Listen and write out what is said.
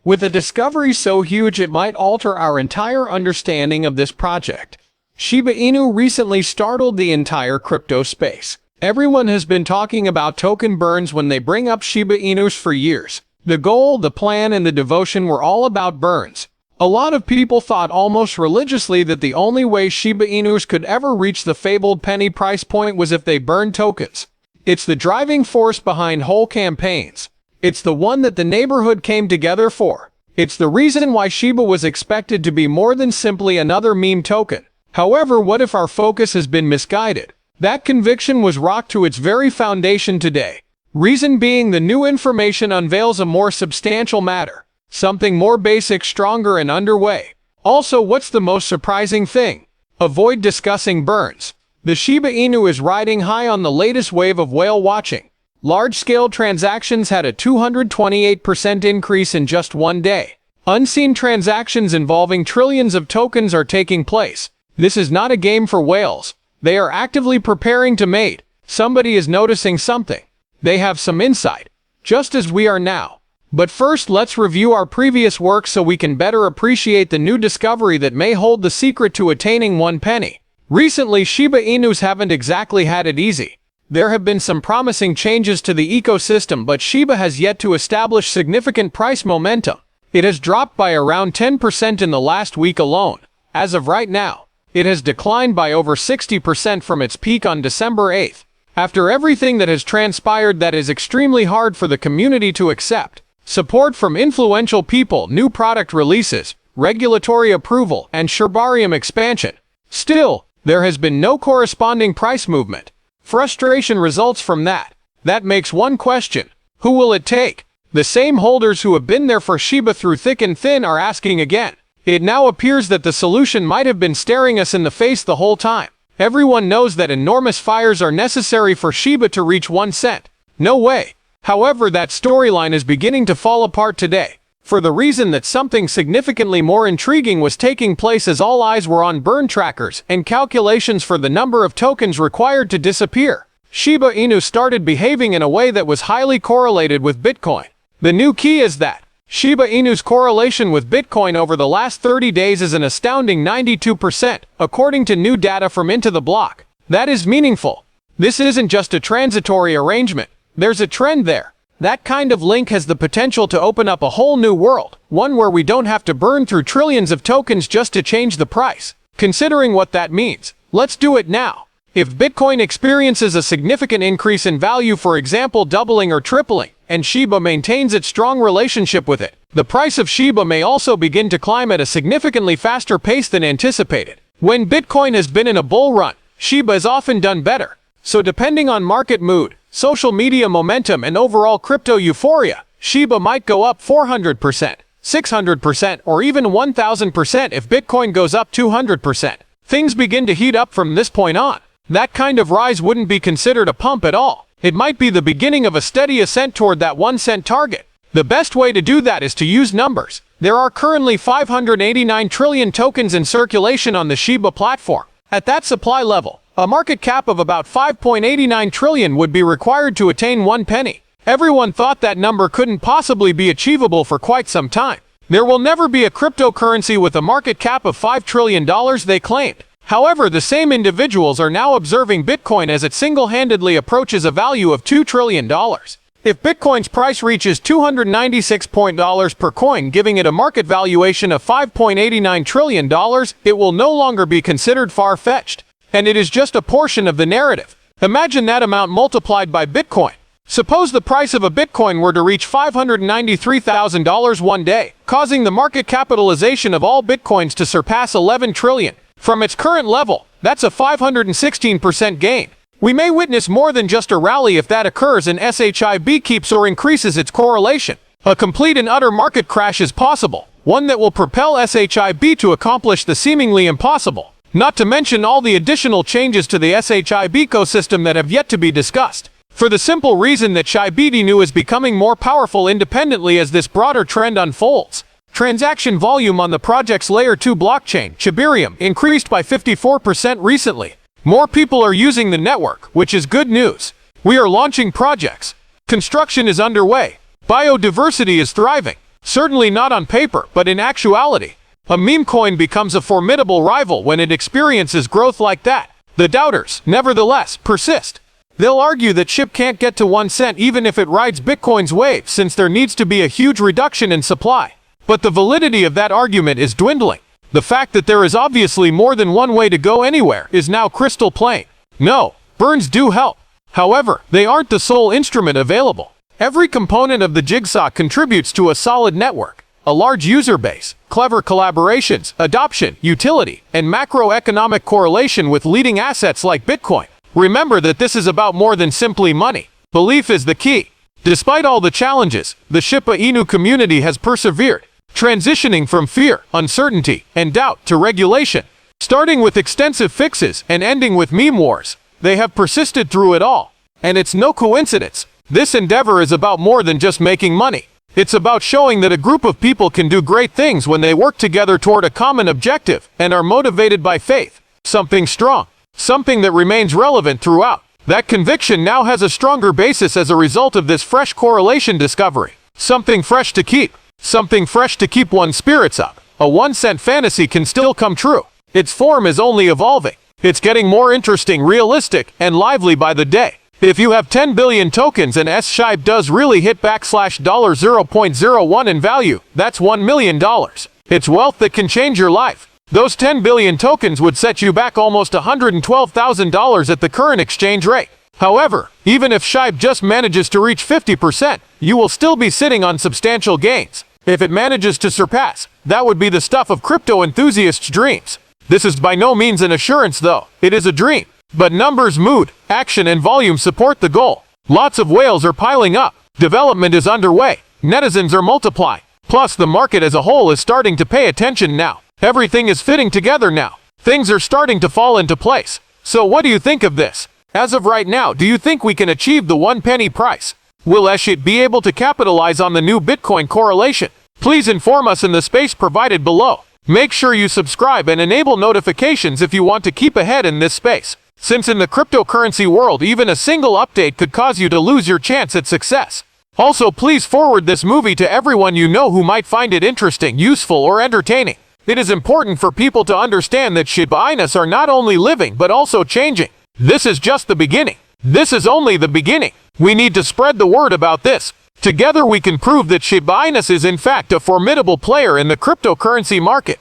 with a discovery so huge it might alter our entire understanding of this project. Shiba Inu recently startled the entire crypto space. Everyone has been talking about token burns when they bring up Shiba Inus for years. The goal, the plan, and the devotion were all about burns. A lot of people thought almost religiously that the only way Shiba Inus could ever reach the fabled penny price point was if they burned tokens. It's the driving force behind whole campaigns. It's the one that the neighborhood came together for. It's the reason why Shiba was expected to be more than simply another meme token. However, what if our focus has been misguided? That conviction was rocked to its very foundation today. Reason being, the new information unveils a more substantial matter. Something more basic, stronger, and underway. Also, what's the most surprising thing? Avoid discussing burns. The Shiba Inu is riding high on the latest wave of whale watching. Large-scale transactions had a 228% increase in just one day. Unseen transactions involving trillions of tokens are taking place. This is not a game for whales. They are actively preparing to mate. Somebody is noticing something. They have some insight, just as we are now. But first, let's review our previous work so we can better appreciate the new discovery that may hold the secret to attaining one penny. Recently, Shiba Inus haven't exactly had it easy. There have been some promising changes to the ecosystem, but Shiba has yet to establish significant price momentum. It has dropped by around 10% in the last week alone. As of right now, it has declined by over 60% from its peak on December 8th. After everything that has transpired, that is extremely hard for the community to accept. Support from influential people, new product releases, regulatory approval, and Shibarium expansion. Still, there has been no corresponding price movement. Frustration results from that. That makes one question: who will it take? The same holders who have been there for Shiba through thick and thin are asking again. It now appears that the solution might have been staring us in the face the whole time. Everyone knows that enormous fires are necessary for Shiba to reach 1 cent. No way. However, that storyline is beginning to fall apart today, for the reason that something significantly more intriguing was taking place as all eyes were on burn trackers and calculations for the number of tokens required to disappear. Shiba Inu started behaving in a way that was highly correlated with Bitcoin. The new key is that Shiba Inu's correlation with Bitcoin over the last 30 days is an astounding 92%, according to new data from Into the Block. That is meaningful. This isn't just a transitory arrangement. There's a trend there. That kind of link has the potential to open up a whole new world, one where we don't have to burn through trillions of tokens just to change the price. Considering what that means, let's do it now. If Bitcoin experiences a significant increase in value, for example doubling or tripling, and Shiba maintains its strong relationship with it, the price of Shiba may also begin to climb at a significantly faster pace than anticipated. When Bitcoin has been in a bull run, Shiba has often done better. So depending on market mood, social media momentum, and overall crypto euphoria, Shiba might go up 400%, 600%, or even 1000% if Bitcoin goes up 200%. Things begin to heat up from this point on. That kind of rise wouldn't be considered a pump at all. It might be the beginning of a steady ascent toward that 1 cent target. The best way to do that is to use numbers. There are currently 589 trillion tokens in circulation on the Shiba platform. At that supply level, a market cap of about 5.89 trillion would be required to attain 1 penny. Everyone thought that number couldn't possibly be achievable for quite some time. There will never be a cryptocurrency with a market cap of $5 trillion, they claimed. However, the same individuals are now observing Bitcoin as it single-handedly approaches a value of $2 trillion. If Bitcoin's price reaches $296 per coin, giving it a market valuation of $5.89 trillion, it will no longer be considered far-fetched. And it is just a portion of the narrative. Imagine that amount multiplied by Bitcoin. Suppose the price of a Bitcoin were to reach $593,000 one day, causing the market capitalization of all Bitcoins to surpass 11 trillion. From its current level, that's a 516% gain. We may witness more than just a rally if that occurs and SHIB keeps or increases its correlation. A complete and utter market crash is possible, one that will propel SHIB to accomplish the seemingly impossible. Not to mention all the additional changes to the SHIB ecosystem that have yet to be discussed. For the simple reason that Shiba Inu is becoming more powerful independently as this broader trend unfolds. Transaction volume on the project's Layer 2 blockchain, Shibarium, increased by 54% recently. More people are using the network, which is good news. We are launching projects. Construction is underway. Biodiversity is thriving. Certainly not on paper, but in actuality. A meme coin becomes a formidable rival when it experiences growth like that. The doubters, nevertheless, persist. They'll argue that SHIB can't get to 1 cent even if it rides Bitcoin's wave, since there needs to be a huge reduction in supply. But the validity of that argument is dwindling. The fact that there is obviously more than one way to go anywhere is now crystal plain. No, burns do help. However, they aren't the sole instrument available. Every component of the jigsaw contributes to a solid network, a large user base, clever collaborations, adoption, utility, and macroeconomic correlation with leading assets like Bitcoin. Remember that this is about more than simply money. Belief is the key. Despite all the challenges, the SHIBA INU community has persevered, transitioning from fear, uncertainty, and doubt to regulation. Starting with extensive fixes and ending with meme wars, they have persisted through it all. And it's no coincidence. This endeavor is about more than just making money. It's about showing that a group of people can do great things when they work together toward a common objective and are motivated by faith. Something strong. Something that remains relevant throughout. That conviction now has a stronger basis as a result of this fresh correlation discovery. Something fresh to keep. Something fresh to keep one's spirits up. A 1 cent fantasy can still come true. Its form is only evolving. It's getting more interesting, realistic, and lively by the day. If you have 10 billion tokens and SHIB does really hit $0.01 in value, that's $1 million. It's wealth that can change your life. Those 10 billion tokens would set you back almost $112,000 at the current exchange rate. However, even if SHIB just manages to reach 50%, you will still be sitting on substantial gains. If it manages to surpass, that would be the stuff of crypto enthusiasts' dreams. This is by no means an assurance though, it is a dream. But numbers, mood, action, and volume support the goal. Lots of whales are piling up. Development is underway. Netizens are multiplying. Plus, the market as a whole is starting to pay attention now. Everything is fitting together now. Things are starting to fall into place. So what do you think of this? As of right now, do you think we can achieve the 1 penny price? Will SHIB be able to capitalize on the new Bitcoin correlation? Please inform us in the space provided below. Make sure you subscribe and enable notifications if you want to keep ahead in this space. Since in the cryptocurrency world, even a single update could cause you to lose your chance at success. Also, please forward this movie to everyone you know who might find it interesting, useful, or entertaining. It is important for people to understand that SHIBA INUs are not only living but also changing. This is just the beginning. This is only the beginning. We need to spread the word about this. Together we can prove that SHIBA INUs is in fact a formidable player in the cryptocurrency market.